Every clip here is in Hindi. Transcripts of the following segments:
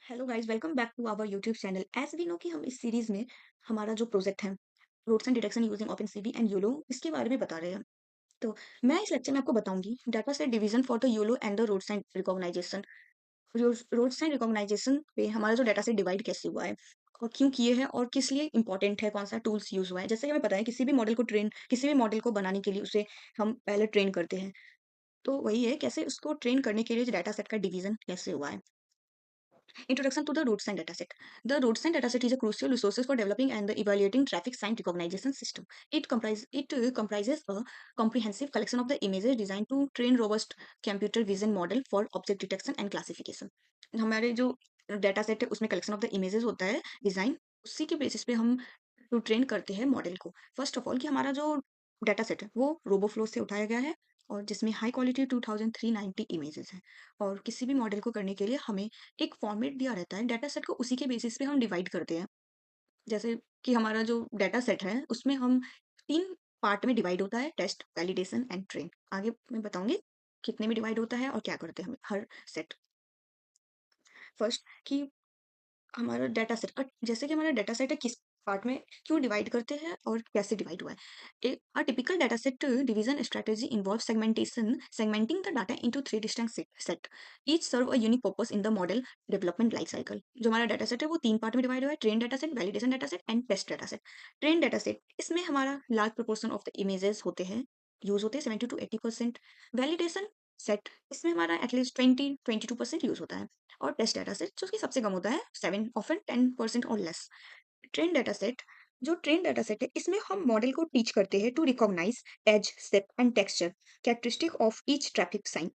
Hello guys, welcome back to our YouTube channel. As we know कि हम इस सीरीज में हमारा जो प्रोजेक्ट है roads and detection using OpenCV and YOLO इसके बारे में बता रहे हैं। तो मैं इस लेक्चर में आपको बताऊंगी data set division for the YOLO and the roads and recognisation. Roads and recognisation पे हमारा जो डाटा सेट डिवाइड कैसे हुआ है और क्यों किए हैं और किस लिए इंपॉर्टेंट है, कौन सा टूल्स यूज हुआ है। जैसे कि हमें पता है किसी भी मॉडल को बनाने के लिए उसे हम पहले ट्रेन करते हैं। तो वही है कैसे उसको ट्रेन करने के लिए डाटा सेट का डिवीजन कैसे हुआ है। Introduction to the road sign dataset. The road sign dataset is a crucial resource for developing and evaluating traffic sign recognition system. It comprises a comprehensive collection of the images designed to train robust computer vision model for object detection and classification. हमारे जो डाटा सेट है उसमें कलेक्शन ऑफ द इमेजेस होता है डिजाइन, उसी के बेसिस पे हम टू ट्रेन करते हैं मॉडल को। फर्स्ट ऑफ ऑल कि हमारा जो डाटा सेट है वो रोबोफ्लो से उठाया गया है और जिसमें हाई क्वालिटी 2390 इमेजेस हैं। और किसी भी मॉडल को करने के लिए हमें एक फॉर्मेट दिया रहता है, डाटा सेट को उसी के बेसिस पे हम डिवाइड करते हैं। जैसे कि हमारा जो डाटा सेट है उसमें हम 3 पार्ट में डिवाइड होता है, टेस्ट, वैलिडेशन एंड ट्रेन। आगे मैं बताऊँगी कितने में डिवाइड होता है और क्या करते हैं हम हर सेट। फर्स्ट कि हमारा डाटा सेट जैसे कि हमारा डाटा सेट है किस पार्ट में क्यों डिवाइड करते हैं और कैसे डिवाइड हुआ है। A typical data set division strategy involve segmenting the data into 3 distinct set each serve a unique purpose in the model development life cycle. जो हमारा डाटा सेट है वो 3 पार्ट में डिवाइड हुआ है, train data set, validation data set and test data set. Train data set इसमें हमारा large proportion of the images होते हैं, यूज होते हैं 70 to 80%। वैलिडेशन सेट इसमें हमारा एटलीस्ट 20-22% यूज होता है। और टेस्ट डाटा सेट जो कि सबसे कम होता है 7 ऑफन 10% और लेस। ट्रेन डाटा सेट जो ट्रेन डाटा सेट है इसमें हम मॉडल को टीच करते हैं to recognise edge, step and texture characteristic of each traffic sign.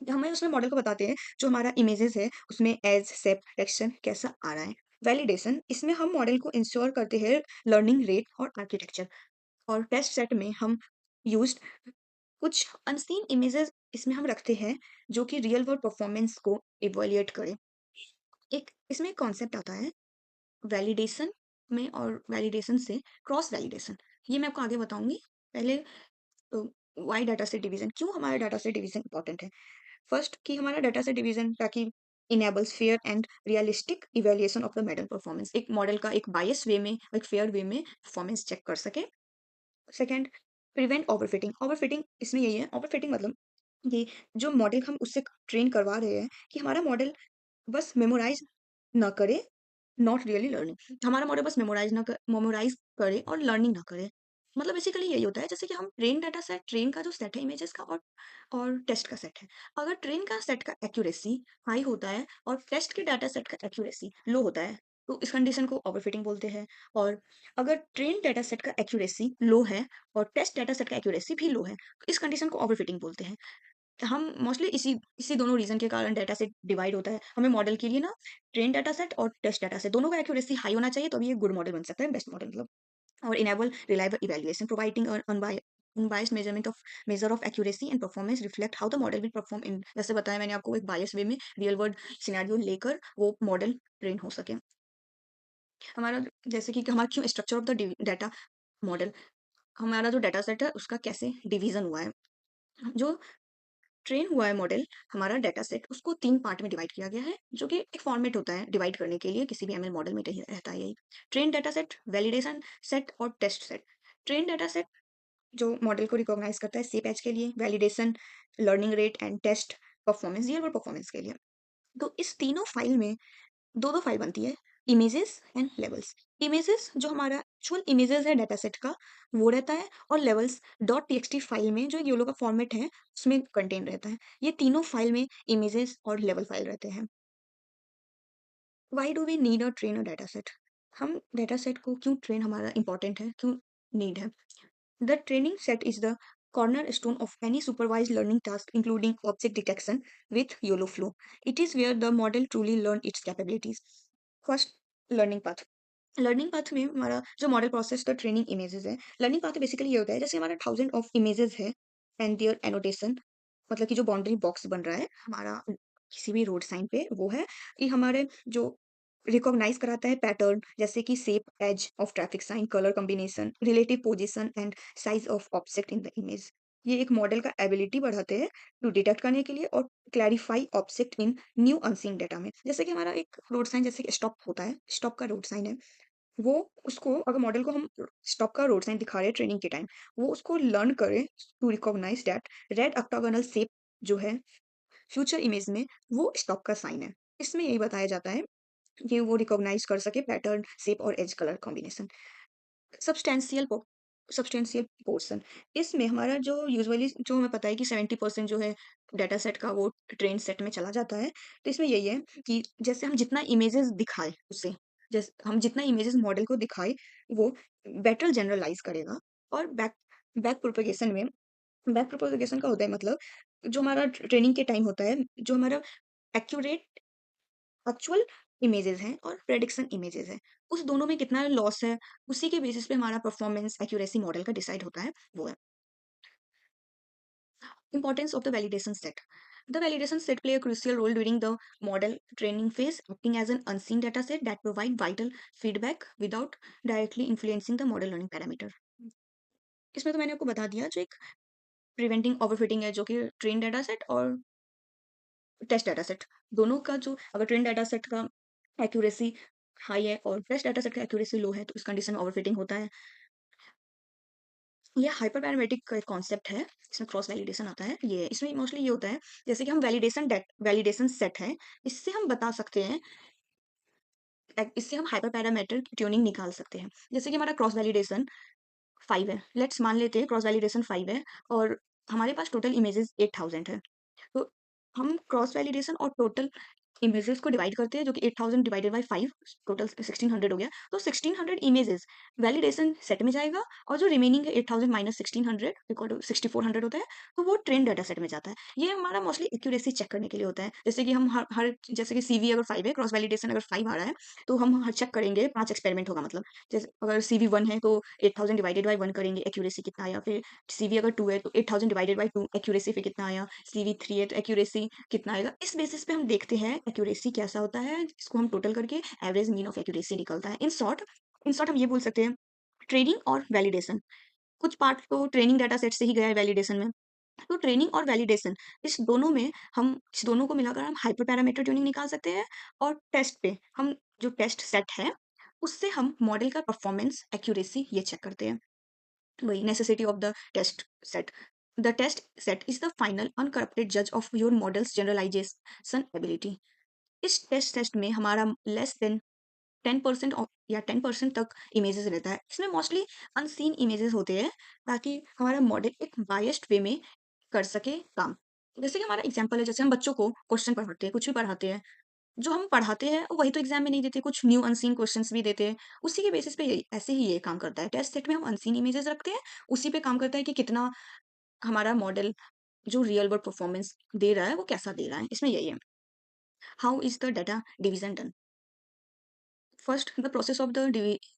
हमें उसमें मॉडल को बताते हैं जो हमारा इमेजेस है उसमें एज, सेप, टेक्सचर कैसा आ रहा है। वैलिडेशन इसमें हम मॉडल को इंश्योर करते हैं लर्निंग रेट और आर्किटेक्चर। और टेस्ट सेट में हम यूज्ड कुछ अनसीन इमेजेस इसमें हम रखते हैं जो कि रियल वर्ल्ड परफॉर्मेंस को इवैल्यूएट करें। एक इसमें कॉन्सेप्ट आता है वैलिडेशन में और वैलिडेशन से क्रॉस वैलिडेशन। ये मैं आपको आगे बताऊंगी। पहले वाई डाटा सेट डिवीजन, क्यों हमारा डाटा सेट डिवीजन इंपॉर्टेंट है। फर्स्ट कि हमारा डाटा सेट डिवीजन ताकि enables fair and realistic evaluation of the model performance, एक मॉडल का एक बायस वे में, एक फेयर वे में परफॉर्मेंस चेक कर सके। Second, prevent overfitting. ओवरफिटिंग इसमें यही है, ओवरफिटिंग मतलब ये जो मॉडल हम उससे ट्रेन करवा रहे हैं कि हमारा मॉडल बस मेमोराइज ना करे, नॉट रियली लर्निंग। हमारा मॉडल बस मेमोराइज करे और लर्निंग ना करे। मतलब बेसिकली यही होता है जैसे कि हम ट्रेन का जो सेट है इमेजेस का और टेस्ट का सेट है। अगर ट्रेन का सेट का एक्यूरेसी हाई होता है और टेस्ट के डाटा सेट का एक्यूरेसी लो होता है तो इस कंडीशन को ओवरफिटिंग बोलते हैं। और अगर ट्रेन डाटा सेट का एक्यूरेसी लो है और टेस्ट डाटा सेट का एक्यूरेसी भी लो है तो इस कंडीशन को ओवरफिटिंग बोलते हैं। हम मोस्टली इसी इसी दोनों रीज़न के कारण डाटा सेट डिवाइड होता है। हमें मॉडल के लिए ना ट्रेन डाटा सेट और टेस्ट डाटा सेट दोनों का एक्यूरेसी हाई होना चाहिए तभी ये गुड मॉडल बन सकता है, बेस्ट मॉडल मतलब। और enable reliable evaluation providing unbiased measure of accuracy and performance reflect how the model will perform in, जैसे बताया मैंने आपको, एक बायस वे में रियल वर्ल्ड सिनेरियो लेकर वो मॉडल ट्रेन हो सके। हमारा जैसे कि हमारा क्यों structure of the data model, हमारा जो डाटा सेट है उसका कैसे डिवीजन हुआ है। जो ट्रेन हुआ है मॉडल, हमारा डाटा सेट उसको 3 पार्ट में डिवाइड किया गया है जो कि एक फॉर्मेट होता है डिवाइड करने के लिए, किसी भी एमएल मॉडल में रहता है यही। Train data set, validation set और test set. Train data set जो मॉडल को रिकॉग्नाइज करता है सेप एज के लिए, validation learning rate and test performance, real world performance के लिए। तो इस तीनों फाइल में दो दो फाइल बनती है, इमेजेस एंड लेवल्स। इमेजेस जो हमारा एक्चुअल इमेजेस है डाटा सेट का वो रहता है, और लेवल्स डॉट टीएक्सटी फाइल में जो योलो का फॉर्मेट है उसमें कंटेन रहता है। ये तीनों फाइल में इमेजेस और लेवल फाइल रहते हैं। Why do we need a train a data set, हम डाटा सेट को क्यों ट्रेन हमारा इंपॉर्टेंट है, क्यों नीड है। The training set is the cornerstone of any supervised learning task, including object detection with YOLO flow. It is where the model truly learn its capabilities. First, learning path. Learning path में हमारा जो model process the training images है, लर्निंग पाथ बेसिकली ये होता है जैसे हमारा 1000 ऑफ इमेजेस है एंड देयर एनोटेशन, मतलब कि जो बाउंड्री बॉक्स बन रहा है हमारा किसी भी रोड साइन पे वो है कि हमारे जो रिकॉग्नाइज कराता है पैटर्न, जैसे कि shape, edge of traffic sign, colour combination, relative position and size of object in the image. ये एक मॉडल का एबिलिटी बढ़ाते हैं टू डिटेक्ट करने के लिए और clarify object in new unseen data में। जैसे कि हमारा एक रोड साइन जैसे कि स्टॉप होता है, स्टॉप का रोड साइन है, वो उसको अगर मॉडल को हम स्टॉप का रोड साइन दिखा रहे हैं ट्रेनिंग के टाइम, वो उसको लर्न करे to recognise that red octagonal shape जो है फ्यूचर इमेज में वो स्टॉप का साइन है। इसमें यही बताया जाता है कि वो रिकॉग्नाइज कर सके पैटर्न, शेप और एज कलर कॉम्बिनेशन। सब्सटेंशियल पो सब्सटेंशियल पोर्शन, इसमें हमारा जो यूजुअली जो हमें पता है कि 70% जो है डाटा सेट का वो ट्रेन सेट में चला जाता है। तो इसमें यही है कि जैसे हम जितना इमेजेस दिखाएँ उसे, जैसे हम जितना इमेजेस मॉडल को दिखाएँ, वो बेटर जनरलाइज़ करेगा। और बैक प्रोपगेशन में बैक प्रोपगेशन का होता है मतलब जो हमारा ट्रेनिंग के टाइम होता है, जो हमारा एक्यूरेट एक्चुअल इमेजेस हैं और प्रेडिक्शन इमेजेस हैं, उस दोनों में कितना लॉस है, उसी के बेसिस पे हमारा परफॉर्मेंस एक्यूरेसी मॉडल का डिसाइड होता है, वो है। Importance of the validation set. The validation set play a crucial role during the model training phase, acting as an unseen data set that provide vital feedback without directly influencing the model learning parameter. इसमें तो मैंने आपको बता दिया जो एक प्रिवेंटिंग ओवरफिटिंग है जो कि ट्रेन डाटा सेट और टेस्ट डाटा सेट दोनों का जो अगर ट्रेन डाटा सेट का एक्यूरेसी हाई है और टेस्ट डाटा सेट का एक्यूरेसी लो है तो इस कंडीशन में ओवरफिटिंग होता है। ये हाइपर पैरामीट्रिक का एक कॉन्सेप्ट है, इसमें क्रॉस वैलिडेशन आता है। ये इसमें मोस्टली ये होता है जैसे कि हम वैलिडेशन सेट है, इससे हम बता सकते हैं इससे हम हाइपर पैरामीट्रिक ट्यूनिंग निकाल सकते हैं। जैसे कि हमारा क्रॉस वैलिडेशन 5 है, लेट्स मान लेते हैं क्रॉस वैलिडेशन 5 है और हमारे पास टोटल इमेजेस 8000 है। तो हम क्रॉस वैलिडेशन और टोटल इमेजेस को डिवाइड करते हैं जो कि 8000 डिवाइडेड बाय 5 टोटल 1600 हो गया। तो 1600 इमेजेस वैलिडेशन सेट में जाएगा और जो रिमेनिंग है 8000 माइनस 1600 इक्वल टू 6400 होता है, तो वो ट्रेन डाटा सेट में जाता है। ये हमारा मोस्टली एक्यूरेसी चेक करने के लिए होता है। जैसे कि हम हर जैसे कि सीवी अगर 5 है, क्रॉस वैलिडेशन अगर 5 आ रहा है, तो हम हर चेक करेंगे 5 एक्सपेरिमेंट होगा मतलब। जैसे अगर सीवी 1 है तो 8000 डिवाइडेड बाय 1 करेंगे एक्यूरेसी कितना आया, फिर सीवी अगर 2 है तो 8000 डिवाइडेड बाय 2 एक्यूरेसी फिर कितना आया, सीवी 3 है तो एक्यूरेसी कितना आएगा। इस बेसिस पे हम देखते हैं एक्यूरेसी कैसा होता है, इसको हम टोटल करके एवरेज मीन ऑफ एक्यूरेसी निकलता है। इन शॉर्ट हम ये बोल सकते हैं ट्रेनिंग और वैलिडेशन, कुछ पार्ट तो ट्रेनिंग डाटा सेट से ही गया है वैलिडेशन में। तो ट्रेनिंग और वैलिडेशन इस दोनों को मिलाकर हम हाइपर पैरामीटर ट्यूनिंग निकाल सकते हैं और टेस्ट पे हम जो टेस्ट सेट है उससे हम मॉडल का परफॉर्मेंस एक्यूरेसी ये चेक करते हैं। वही necessity of the test set, the test set is the final uncorrupted जज of your model's generalisation ability. इस टेस्ट में हमारा लेस देन 10% या 10% तक इमेजेस रहता है। इसमें मोस्टली अनसीन इमेजेस होते हैं ताकि हमारा मॉडल एक बायस्ड वे में कर सके काम। जैसे कि हमारा एग्जांपल है, जैसे हम बच्चों को क्वेश्चन पढ़ाते हैं, कुछ भी पढ़ाते हैं, जो हम पढ़ाते हैं वही तो एग्जाम में नहीं देते, कुछ न्यू अनसीन क्वेश्चंस भी देते हैं। उसी के बेसिस पे यही ऐसे ही ये काम करता है। टेस्ट सेट में हम अनसीन इमेजेस रखते हैं, उसी पे काम करता है कि कितना हमारा मॉडल जो रियल वर्ल्ड परफॉर्मेंस दे रहा है वो कैसा दे रहा है। इसमें यही है। How is the data division done? First, the process of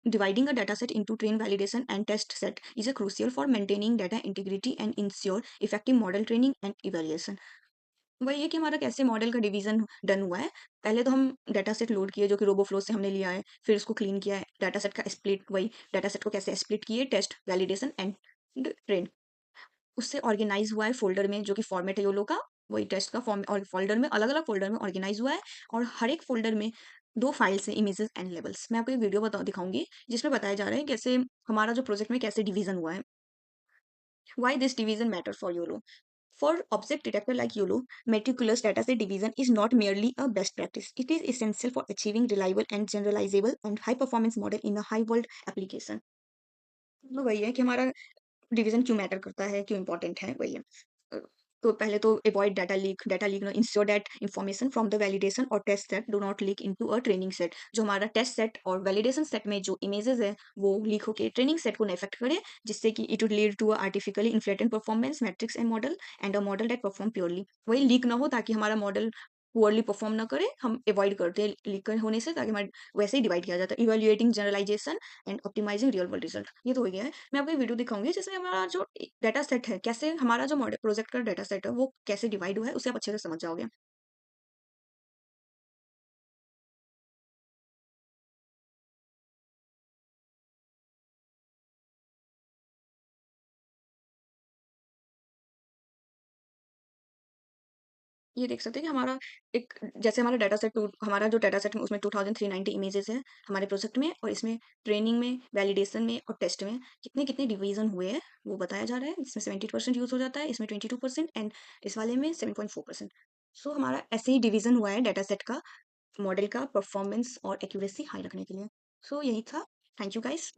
dividing a dataset into train validation and test set is a crucial for maintaining data integrity and ensure effective model training and evaluation. वही है कि हमारा कैसे मॉडल का डिवीजन डन हुआ है। पहले तो हम डाटा सेट लोड किए जो कि रोबोफ्लो से हमने लिया है, फिर उसको क्लीन किया है, डाटा सेट का स्प्लिट, वही डाटा सेट को कैसे स्प्लिट किए, टेस्ट वैलिडेशन एंड ट्रेन, उससे ऑर्गेनाइज हुआ है फ़ोल्डर में जो कि फॉर्मेट है योलो का, वही टेस्ट का फॉर्म और फ़ोल्डर में अलग-अलग फ़ोल्डर में ऑर्गेनाइज हुआ है और हर एक फ़ोल्डर में 2 फाइल्स हैं इमेजेस एंड लेबल्स। मैं आपको एक वीडियो दिखाऊँगी जिसमें बताया जा रहा है कैसे हमारा जो प्रोजेक्ट में कैसे डिवीज़न हुआ है। Why this division matter for YOLO? For object detector like YOLO, meticulous dataset division is not merely a best practice. It is essential for achieving reliable and generalizable and high performance model in a high world application. तो वही है कि हमारा डिवीजन क्यों मैटर करता है, क्यों इम्पोर्टेंट है, वही है। अ, तो पहले तो avoid data leak no ensure that information from the validation और test set do not leak into a training set. जो हमारा टेस्ट सेट और वैलिडेशन सेट में जो इमेजेस है वो लीक होके ट्रेनिंग सेट को ना इफेक्ट करे, जिससे कि it would lead to a artificially inflated performance metrics and a model that perform poorly. वही लीक ना हो ताकि हमारा मॉडल पुअरली परफॉर्म ना करे, हम अवॉइड करते हैं लीक होने से ताकि हमारे वैसे ही डिवाइड किया जाता है evaluating generalisation and optimising real world result. ये तो हो गया है। मैं आपको एक वीडियो दिखाऊंगी जिसमें हमारा जो डाटा सेट है कैसे हमारा जो मॉडल प्रोजेक्ट का डाटा सेट है वो कैसे डिवाइड हुआ है उसे आप अच्छे से समझ जाओगे। ये देख सकते हैं कि हमारा एक जैसे हमारा डाटा सेट हमारा जो डाटा सेट है उसमें 2390 इमेजेस है हमारे प्रोजेक्ट में, और इसमें ट्रेनिंग में, वैलिडेशन में और टेस्ट में कितने-कितने डिवीज़न हुए हैं, वो बताया जा रहा है। इसमें 70% यूज़ हो जाता है, इसमें 22% एंड इस वाले में 7.4%। सो हमारा ऐसे ही डिवीज़न हुआ है डाटा सेट का, मॉडल का परफॉर्मेंस और एक्यूरेसी हाई रखने के लिए। सो यही था। Thank you guys.